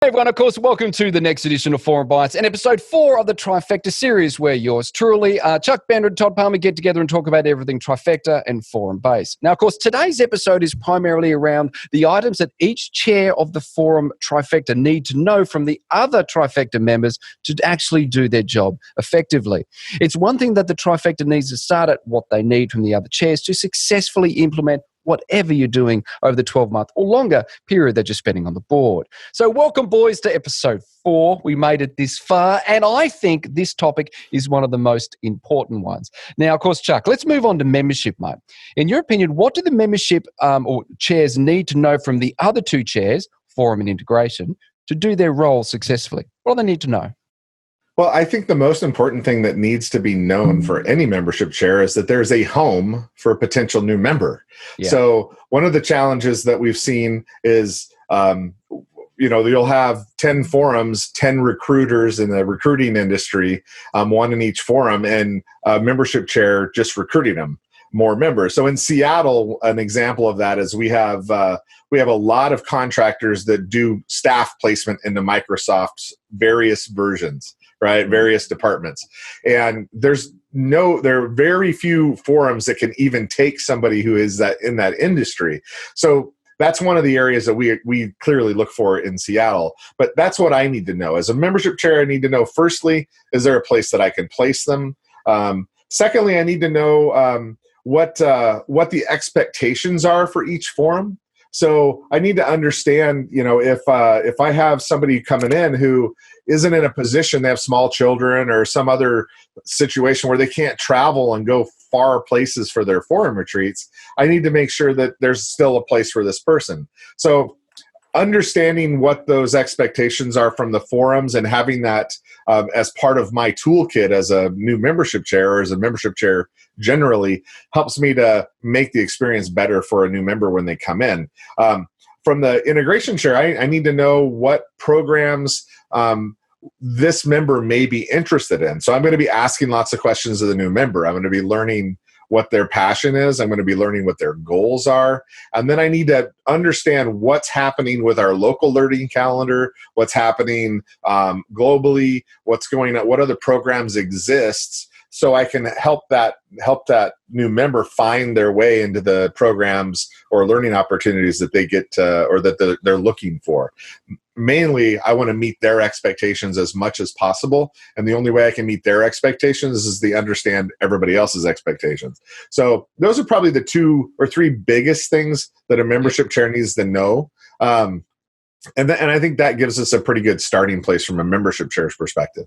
Hey everyone, of course, welcome to the next edition of Forum Bites and episode 4 of the Trifecta Series, where yours truly, Chuck Bender and Todd Palmer, get together and talk about everything Trifecta and Forum Base. Now, of course, today's episode is primarily around the items that each chair of the Forum Trifecta need to know from the other Trifecta members to actually do their job effectively. It's one thing that the Trifecta needs to start at what they need from the other chairs to successfully implement whatever you're doing over the 12-month or longer period that you're spending on the board. So welcome, boys, to episode 4. We made it this far, and I think this topic is one of the most important ones. Now, of course, Chuck, let's move on to membership, mate. In your opinion, what do the membership or chairs need to know from the other two chairs, forum and integration, to do their role successfully? What do they need to know? Well, I think the most important thing that needs to be known for any membership chair is that there's a home for a potential new member. Yeah. So one of the challenges that we've seen is, you'll have 10 forums, 10 recruiters in the recruiting industry, one in each forum, and a membership chair just recruiting them, more members. So in Seattle, an example of that is we have a lot of contractors that do staff placement into Microsoft's various versions. Right, various departments, and there are very few forums that can even take somebody who is in that industry. So that's one of the areas that we clearly look for in Seattle. But that's what I need to know as a membership chair. I need to know, firstly, is there a place that I can place them? Secondly, I need to know what the expectations are for each forum. So I need to understand, if I have somebody coming in who isn't in a position, they have small children or some other situation where they can't travel and go far places for their forum retreats, I need to make sure that there's still a place for this person. So understanding what those expectations are from the forums and having that as part of my toolkit as a new membership chair or as a membership chair generally helps me to make the experience better for a new member when they come in. From the integration chair, I need to know what programs this member may be interested in. So I'm going to be asking lots of questions of the new member. I'm going to be learning what their passion is. I'm going to be learning what their goals are. And then I need to understand what's happening with our local learning calendar, what's happening globally, what's going on, what other programs exist, so I can help that new member find their way into the programs or learning opportunities that they get or that they're looking for. Mainly, I want to meet their expectations as much as possible. And the only way I can meet their expectations is to understand everybody else's expectations. So those are probably the 2 or 3 biggest things that a membership chair needs to know. And I think that gives us a pretty good starting place from a membership chair's perspective.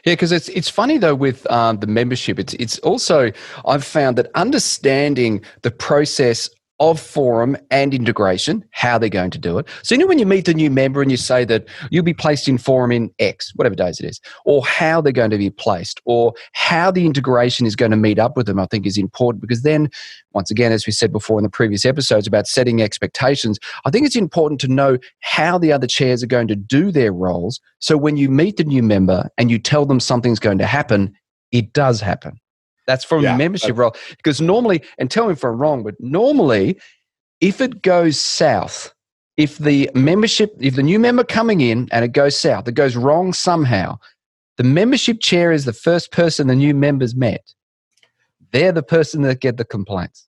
Yeah, because it's funny though with the membership. It's also, I've found that understanding the process of forum and integration, how they're going to do it. So when you meet the new member and you say that you'll be placed in forum in X, whatever days it is, or how they're going to be placed, or how the integration is going to meet up with them, I think is important, because then, once again, as we said before in the previous episodes about setting expectations, I think it's important to know how the other chairs are going to do their roles. So when you meet the new member and you tell them something's going to happen, it does happen. That's from a membership role. Because normally, and tell me if I'm wrong, but normally, if it goes south, if the new member coming in and it goes south, it goes wrong somehow, the membership chair is the first person the new members met. They're the person that get the complaints.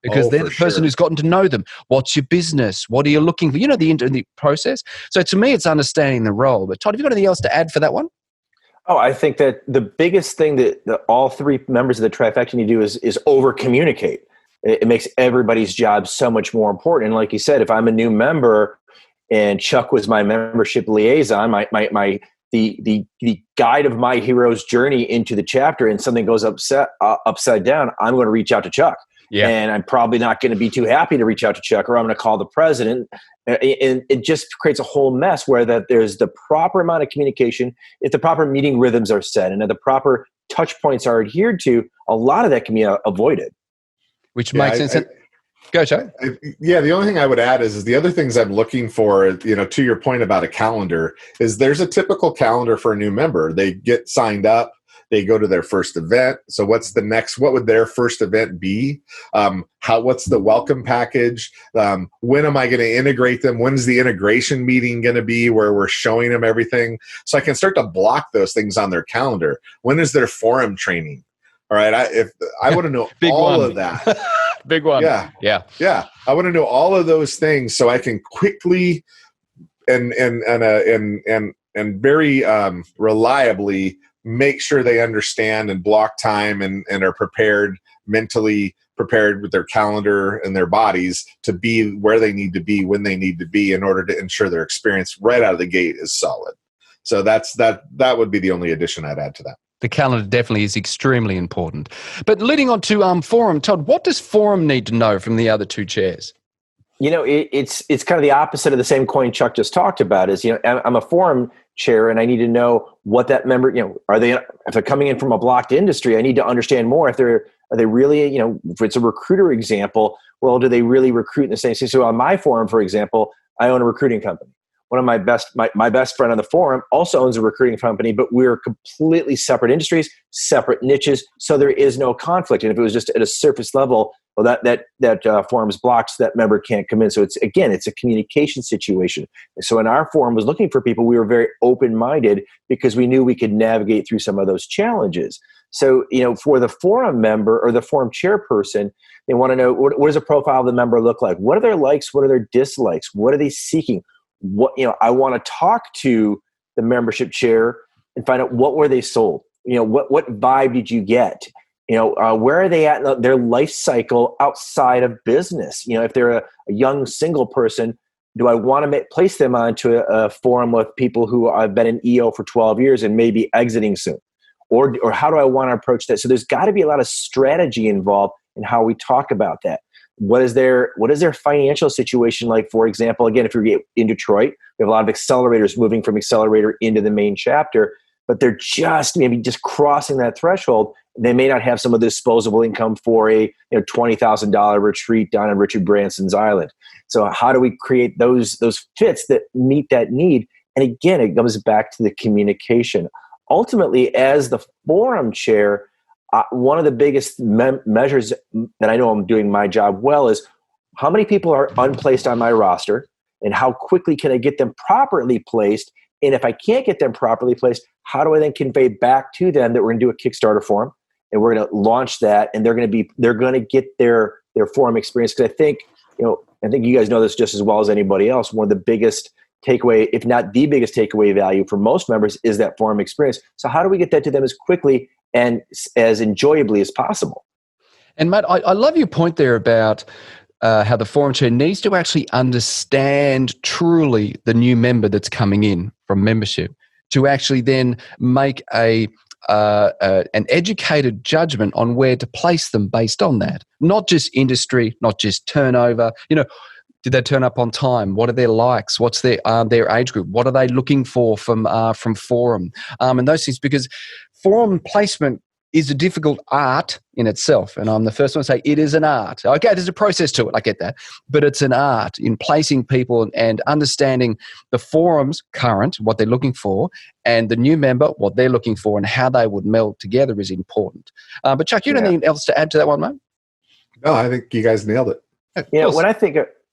Because they're the person who's gotten to know them. What's your business? What are you looking for? The process. So to me, it's understanding the role. But Todd, have you got anything else to add for that one? Oh, I think that the biggest thing that all 3 members of the Trifecta need to do is over-communicate. It makes everybody's job so much more important. And like you said, if I'm a new member and Chuck was my membership liaison, the guide of my hero's journey into the chapter, and something goes upside down, I'm going to reach out to Chuck. Yeah. And I'm probably not going to be too happy to reach out to Chuck, or I'm going to call the president. And it just creates a whole mess where that there's the proper amount of communication. If the proper meeting rhythms are set and if the proper touch points are adhered to, a lot of that can be avoided. Which makes sense. Go, Chuck. The only thing I would add is the other things I'm looking for, to your point about a calendar, is there's a typical calendar for a new member. They get signed up. They go to their first event. So what's the next? What would their first event be? What's the welcome package? When am I going to integrate them? When's the integration meeting going to be where we're showing them everything? So I can start to block those things on their calendar. When is their forum training? All right. I want to know all of that. Big one. Yeah. I want to know all of those things so I can quickly and very reliably make sure they understand and block time and are mentally prepared with their calendar and their bodies to be where they need to be when they need to be in order to ensure their experience right out of the gate is solid. So that would be the only addition I'd add to that. The calendar definitely is extremely important. But leading on to forum, Todd, what does forum need to know from the other two chairs? It's kind of the opposite of the same coin Chuck just talked about. Is I'm a forum chair and I need to know what that member. If they're coming in from a blocked industry, I need to understand more. Are they really if it's a recruiter example, well, do they really recruit in the same thing? So on my forum, for example, I own a recruiting company. One of my best friend on the forum also owns a recruiting company, but we're completely separate industries, separate niches, so there is no conflict. And if it was just at a surface level, well, that forum is blocked, so that member can't come in. So it's a communication situation. So when our forum was looking for people, we were very open-minded because we knew we could navigate through some of those challenges. So for the forum member or the forum chairperson, they want to know what does a profile of the member look like? What are their likes? What are their dislikes? What are they seeking? I want to talk to the membership chair and find out what were they sold. What vibe did you get? Where are they at in their life cycle outside of business? If they're a young single person, do I want to place them onto a forum with people who have been in EO for 12 years and may be exiting soon? Or how do I want to approach that? So there's got to be a lot of strategy involved in how we talk about that. What is their financial situation like? For example, again, if you're in Detroit, we have a lot of accelerators moving from accelerator into the main chapter, but they're just crossing that threshold. They may not have some of the disposable income for a $20,000 retreat down on Richard Branson's island. So how do we create those fits that meet that need? And again, it comes back to the communication. Ultimately, as the forum chair, one of the biggest measures that I know I'm doing my job well is how many people are unplaced on my roster and how quickly can I get them properly placed? And if I can't get them properly placed, how do I then convey back to them that we're going to do a Kickstarter forum and we're going to launch that and they're going to get their forum experience? Because I think you guys know this just as well as anybody else. One of the biggest takeaway, if not the biggest takeaway value for most members is that forum experience. So how do we get that to them as quickly and as enjoyably as possible? And Matt, I love your point there about how the forum chair needs to actually understand truly the new member that's coming in from membership to actually then make an educated judgment on where to place them based on that. Not just industry, not just turnover. Did they turn up on time? What are their likes? What's their age group? What are they looking for from forum? And those things, because forum placement is a difficult art in itself. And I'm the first one to say it is an art. Okay, there's a process to it. I get that. But it's an art in placing people and understanding the forum's current, what they're looking for, and the new member, what they're looking for, and how they would meld together is important. But Chuck, you have anything else to add to that one, mate? No, I think you guys nailed it.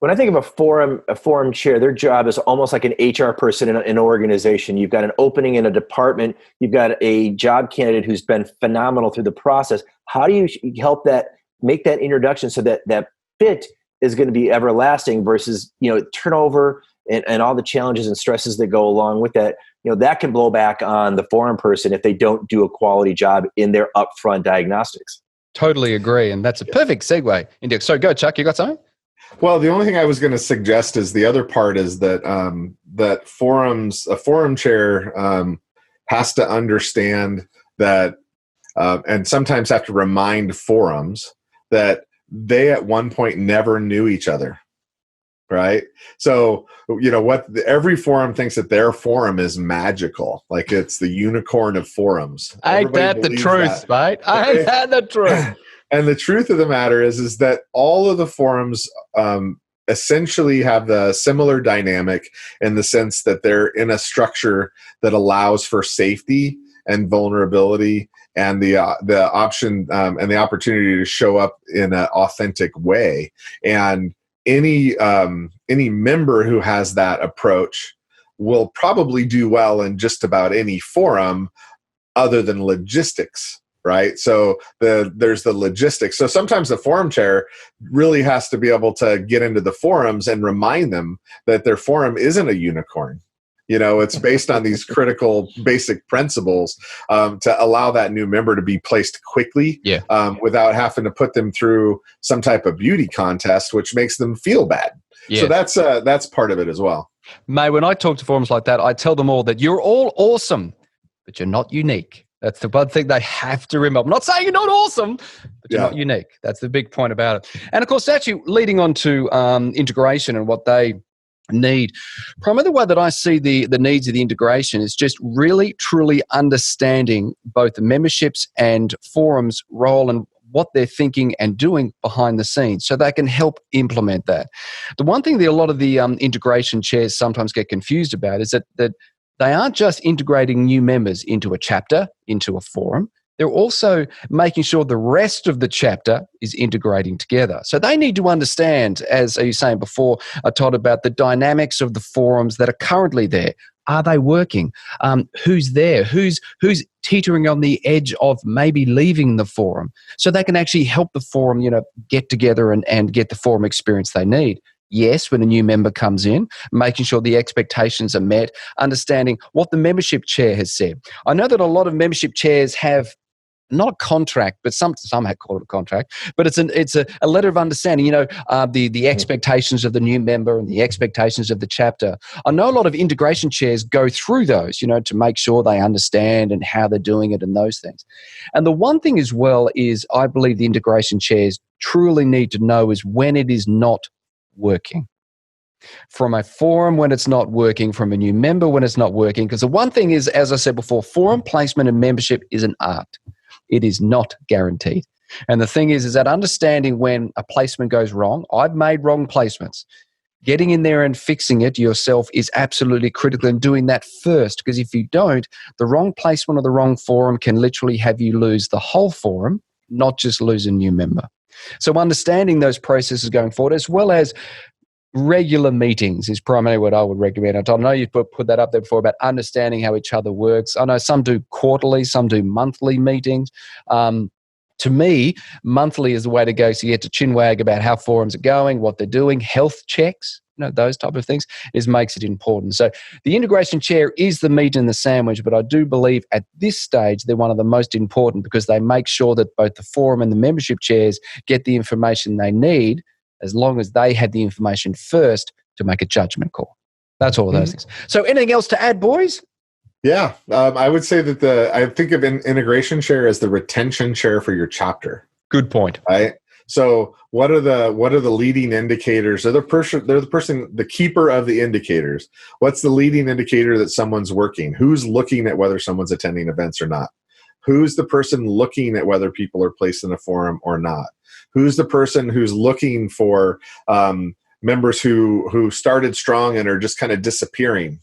When I think of a forum chair, their job is almost like an HR person in an organization. You've got an opening in a department. You've got a job candidate who's been phenomenal through the process. How do you help make that introduction so that fit is going to be everlasting versus turnover and all the challenges and stresses that go along with that? That can blow back on the forum person if they don't do a quality job in their upfront diagnostics. Totally agree, and that's a perfect segue into. So go, Chuck. You got something? Well, the only thing I was going to suggest is the other part is that a forum chair has to understand that, and sometimes have to remind forums that they at one point never knew each other, right? So every forum thinks that their forum is magical, like it's the unicorn of forums. Ain't that the truth, mate? Ain't that the truth? And the truth of the matter is that all of the forums essentially have the similar dynamic in the sense that they're in a structure that allows for safety and vulnerability and the option and the opportunity to show up in an authentic way. And any member who has that approach will probably do well in just about any forum other than logistics, right? So there's the logistics. So sometimes the forum chair really has to be able to get into the forums and remind them that their forum isn't a unicorn. It's based on these critical basic principles to allow that new member to be placed quickly without having to put them through some type of beauty contest, which makes them feel bad. So that's part of it as well. May, when I talk to forums like that, I tell them all that you're all awesome, but you're not unique. That's the one thing they have to remember. I'm not saying you're not awesome, but you're not unique. That's the big point about it. And of course, actually leading on to integration and what they need. Primarily the way that I see the needs of the integration is just really, truly understanding both the memberships and forums' role and what they're thinking and doing behind the scenes so they can help implement that. The one thing that a lot of the integration chairs sometimes get confused about is that they aren't just integrating new members into a chapter, into a forum. They're also making sure the rest of the chapter is integrating together. So they need to understand, as you were saying before, Todd, about the dynamics of the forums that are currently there. Are they working? Who's there? Who's teetering on the edge of maybe leaving the forum? So they can actually help the forum, get together and get the forum experience they need. Yes, when a new member comes in, making sure the expectations are met, understanding what the membership chair has said. I know that a lot of membership chairs have not a contract, but some have called it a contract, but it's a letter of understanding, the expectations of the new member and the expectations of the chapter. I know a lot of integration chairs go through those, to make sure they understand and how they're doing it and those things. And the one thing as well is I believe the integration chairs truly need to know is when it is not working. From a forum when it's not working, from a new member when it's not working. Because the one thing is, as I said before, forum placement and membership is an art. It is not guaranteed. And the thing is that understanding when a placement goes wrong, I've made wrong placements. Getting in there and fixing it yourself is absolutely critical, and doing that first, because if you don't, the wrong placement or the wrong forum can literally have you lose the whole forum, not just lose a new member. So understanding those processes going forward, as well as regular meetings, is primarily what I would recommend. I know you put that up there before about understanding how each other works. I know some do quarterly, some do monthly meetings. To me, monthly is the way to go. So you get to chinwag about how forums are going, what they're doing, health checks, those type of things makes it important. So the integration chair is the meat and the sandwich, but I do believe at this stage they're one of the most important because they make sure that both the forum and the membership chairs get the information they need, as long as they had the information first to make a judgment call. That's all of those things. So anything else to add, boys? Yeah, I would say that I think of an integration chair as the retention chair for your chapter. Good point. Right. So what are the leading indicators? They're the keeper of the indicators. What's the leading indicator that someone's working? Who's looking at whether someone's attending events or not? Who's the person looking at whether people are placed in a forum or not? Who's the person who's looking for members who started strong and are just kind of disappearing?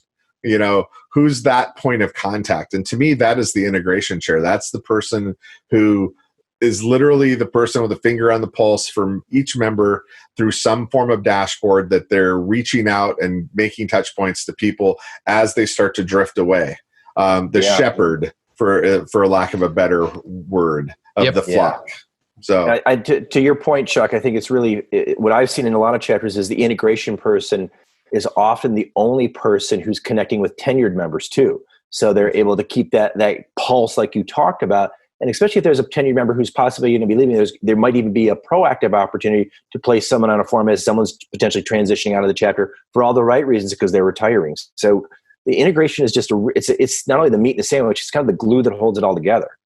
Who's that point of contact? And to me, that is the integration chair. That's the person who is literally the person with a finger on the pulse from each member through some form of dashboard that they're reaching out and making touch points to people as they start to drift away. Shepherd, for lack of a better word, of the flock. Yeah. So to your point, Chuck, I think it's really what I've seen in a lot of chapters is the integration person is often the only person who's connecting with tenured members too. So they're able to keep that pulse like you talked about. And especially if there's a tenured member who's possibly going to be leaving, there might even be a proactive opportunity to place someone on a forum as someone's potentially transitioning out of the chapter for all the right reasons because they're retiring. So the integration is just it's not only the meat in the sandwich, it's kind of the glue that holds it all together.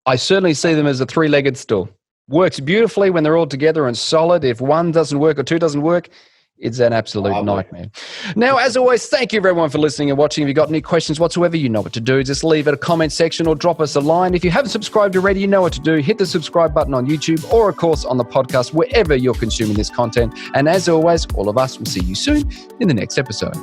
I certainly see them as a three-legged stool. Works beautifully when they're all together and solid. If one doesn't work or two doesn't work, it's an absolute nightmare. Now, as always, thank you everyone for listening and watching. If you've got any questions whatsoever, you know what to do. Just leave it a comment section or drop us a line. If you haven't subscribed already, you know what to do. Hit the subscribe button on YouTube or, of course, on the podcast, wherever you're consuming this content. And as always, all of us will see you soon in the next episode.